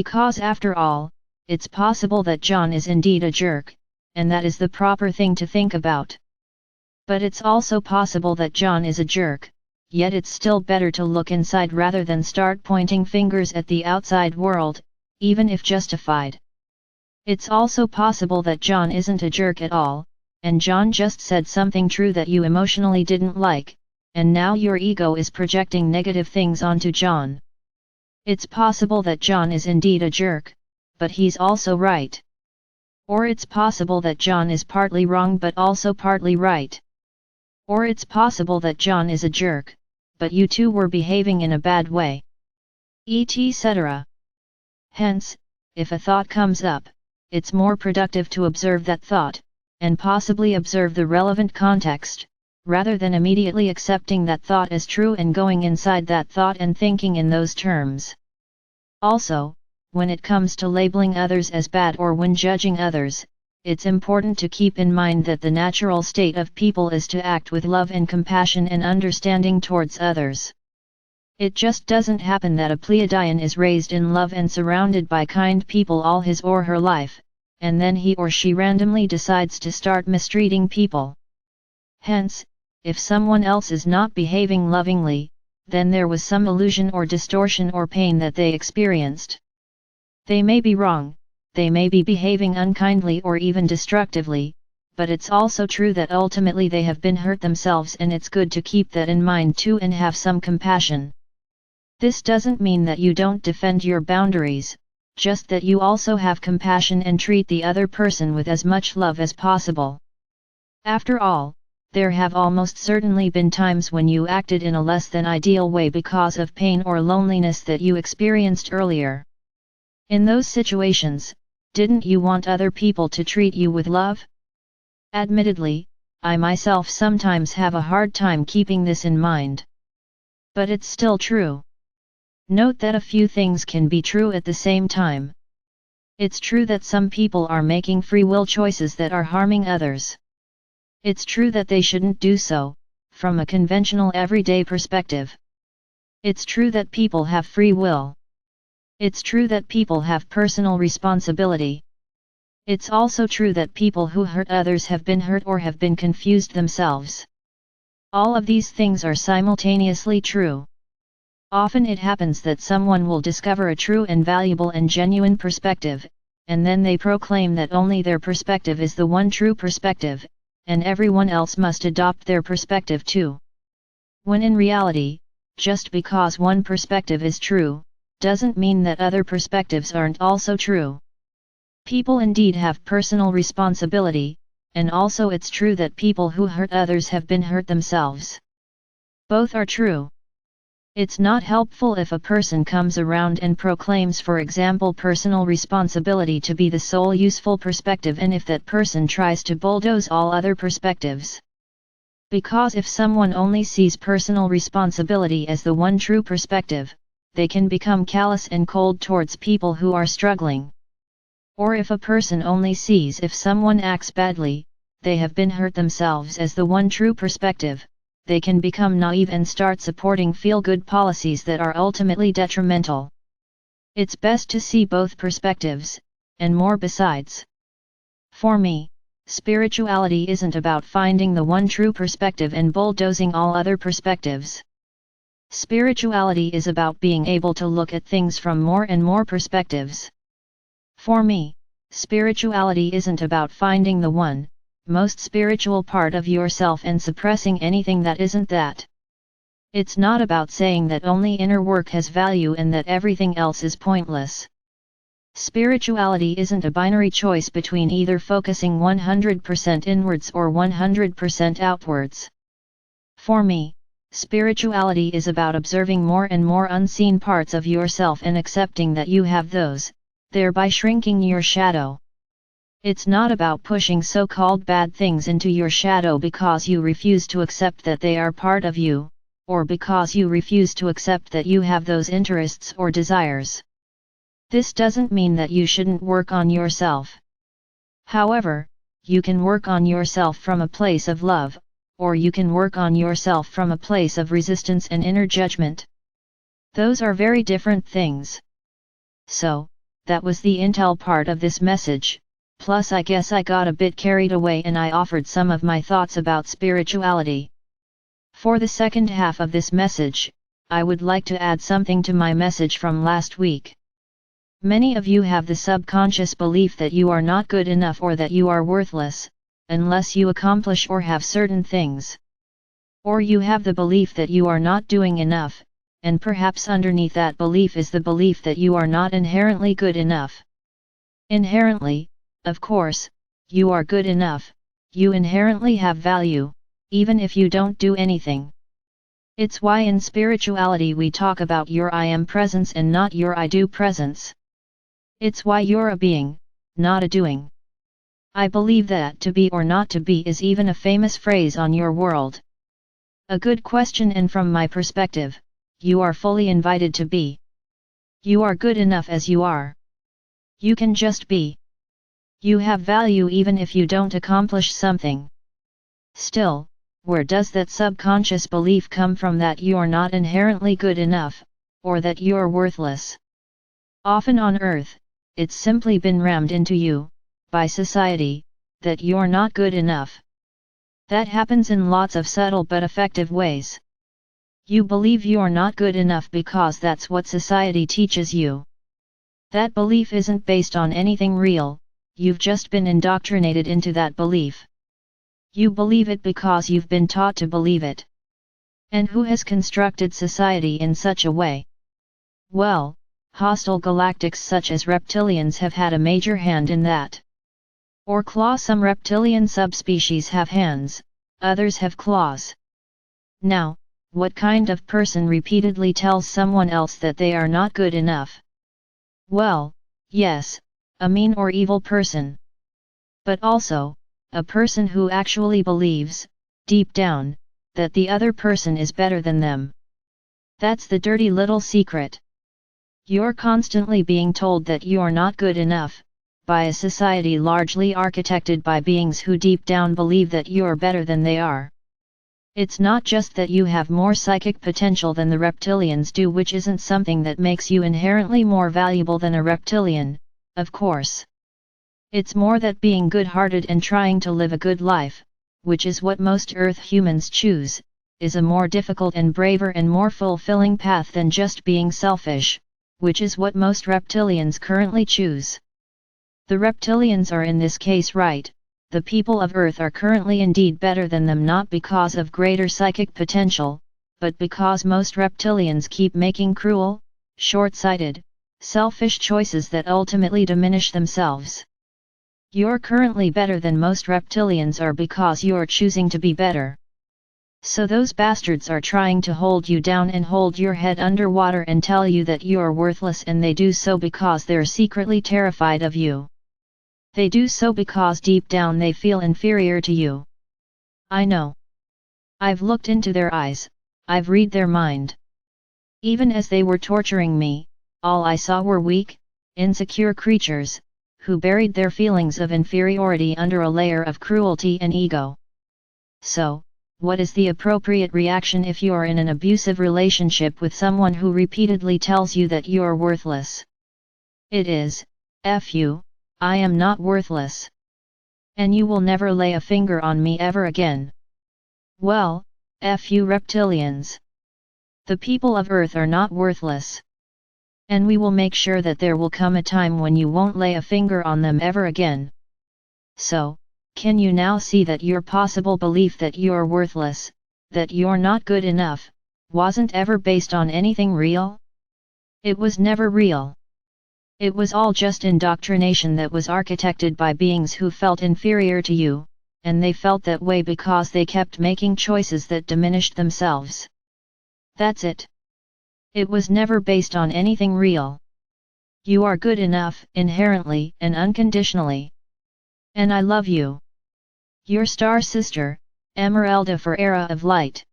Because after all, it's possible that John is indeed a jerk, and that is the proper thing to think about. But it's also possible that John is a jerk, yet it's still better to look inside rather than start pointing fingers at the outside world, even if justified. It's also possible that John isn't a jerk at all, and John just said something true that you emotionally didn't like, and now your ego is projecting negative things onto John. It's possible that John is indeed a jerk, but he's also right. Or it's possible that John is partly wrong but also partly right. Or it's possible that John is a jerk, but you two were behaving in a bad way. Etc. Hence, if a thought comes up, it's more productive to observe that thought, and possibly observe the relevant context, rather than immediately accepting that thought as true and going inside that thought and thinking in those terms. Also, when it comes to labeling others as bad or when judging others, it's important to keep in mind that the natural state of people is to act with love and compassion and understanding towards others. It just doesn't happen that a Pleiadian is raised in love and surrounded by kind people all his or her life, and then he or she randomly decides to start mistreating people. Hence, if someone else is not behaving lovingly, then there was some illusion or distortion or pain that they experienced. They may be wrong, they may be behaving unkindly or even destructively, but it's also true that ultimately they have been hurt themselves, and it's good to keep that in mind too and have some compassion. This doesn't mean that you don't defend your boundaries, just that you also have compassion and treat the other person with as much love as possible. After all, there have almost certainly been times when you acted in a less than ideal way because of pain or loneliness that you experienced earlier. In those situations, didn't you want other people to treat you with love? Admittedly, I myself sometimes have a hard time keeping this in mind. But it's still true. Note that a few things can be true at the same time. It's true that some people are making free will choices that are harming others. It's true that they shouldn't do so, from a conventional everyday perspective. It's true that people have free will. It's true that people have personal responsibility. It's also true that people who hurt others have been hurt or have been confused themselves. All of these things are simultaneously true. Often it happens that someone will discover a true and valuable and genuine perspective, and then they proclaim that only their perspective is the one true perspective, and everyone else must adopt their perspective too. When in reality, just because one perspective is true, doesn't mean that other perspectives aren't also true. People indeed have personal responsibility, and also it's true that people who hurt others have been hurt themselves. Both are true. It's not helpful if a person comes around and proclaims, for example, personal responsibility to be the sole useful perspective, and if that person tries to bulldoze all other perspectives. Because if someone only sees personal responsibility as the one true perspective, they can become callous and cold towards people who are struggling. Or if a person only sees if someone acts badly, they have been hurt themselves as the one true perspective, they can become naive and start supporting feel-good policies that are ultimately detrimental. It's best to see both perspectives, and more besides. For me, spirituality isn't about finding the one true perspective and bulldozing all other perspectives. Spirituality is about being able to look at things from more and more perspectives. For me, spirituality isn't about finding the one, most spiritual part of yourself and suppressing anything that isn't that. It's not about saying that only inner work has value and that everything else is pointless. Spirituality isn't a binary choice between either focusing 100% inwards or 100% outwards. For me, spirituality is about observing more and more unseen parts of yourself and accepting that you have those, thereby shrinking your shadow. It's not about pushing so-called bad things into your shadow because you refuse to accept that they are part of you, or because you refuse to accept that you have those interests or desires. This doesn't mean that you shouldn't work on yourself. However, you can work on yourself from a place of love, or you can work on yourself from a place of resistance and inner judgment. Those are very different things. So, that was the intel part of this message, plus I guess I got a bit carried away and I offered some of my thoughts about spirituality. For the second half of this message, I would like to add something to my message from last week. Many of you have the subconscious belief that you are not good enough or that you are worthless, unless you accomplish or have certain things. Or you have the belief that you are not doing enough, and perhaps underneath that belief is the belief that you are not inherently good enough. Inherently, of course, you are good enough, you inherently have value, even if you don't do anything. It's why in spirituality we talk about your I am presence and not your I do presence. It's why you're a being, not a doing. I believe that to be or not to be is even a famous phrase on your world. A good question, and from my perspective, you are fully invited to be. You are good enough as you are. You can just be. You have value even if you don't accomplish something. Still, where does that subconscious belief come from that you're not inherently good enough, or that you're worthless? Often on Earth, it's simply been rammed into you, by society, that you're not good enough. That happens in lots of subtle but effective ways. You believe you're not good enough because that's what society teaches you. That belief isn't based on anything real, you've just been indoctrinated into that belief. You believe it because you've been taught to believe it. And who has constructed society in such a way? Well, hostile galactics such as reptilians have had a major hand in that. Or claw. Some reptilian subspecies have hands, others have claws. Now, what kind of person repeatedly tells someone else that they are not good enough? Well, yes, a mean or evil person. But also, a person who actually believes, deep down, that the other person is better than them. That's the dirty little secret. You're constantly being told that you're not good enough, by a society largely architected by beings who deep down believe that you're better than they are. It's not just that you have more psychic potential than the reptilians do, which isn't something that makes you inherently more valuable than a reptilian, of course. It's more that being good-hearted and trying to live a good life, which is what most Earth humans choose, is a more difficult and braver and more fulfilling path than just being selfish, which is what most reptilians currently choose. The reptilians are in this case right. The people of Earth are currently indeed better than them, not because of greater psychic potential, but because most reptilians keep making cruel, short-sighted, selfish choices that ultimately diminish themselves. You're currently better than most reptilians are because you're choosing to be better. So those bastards are trying to hold you down and hold your head underwater and tell you that you're worthless, and they do so because they're secretly terrified of you. They do so because deep down they feel inferior to you. I know. I've looked into their eyes, I've read their mind. Even as they were torturing me, all I saw were weak, insecure creatures, who buried their feelings of inferiority under a layer of cruelty and ego. So, what is the appropriate reaction if you're in an abusive relationship with someone who repeatedly tells you that you're worthless? It is, F you. I am not worthless. And you will never lay a finger on me ever again. Well, F you reptilians. The people of Earth are not worthless. And we will make sure that there will come a time when you won't lay a finger on them ever again. So, can you now see that your possible belief that you're worthless, that you're not good enough, wasn't ever based on anything real? It was never real. It was all just indoctrination that was architected by beings who felt inferior to you, and they felt that way because they kept making choices that diminished themselves. That's it. It was never based on anything real. You are good enough, inherently and unconditionally. And I love you. Your star sister, Emerelda for Era of Light.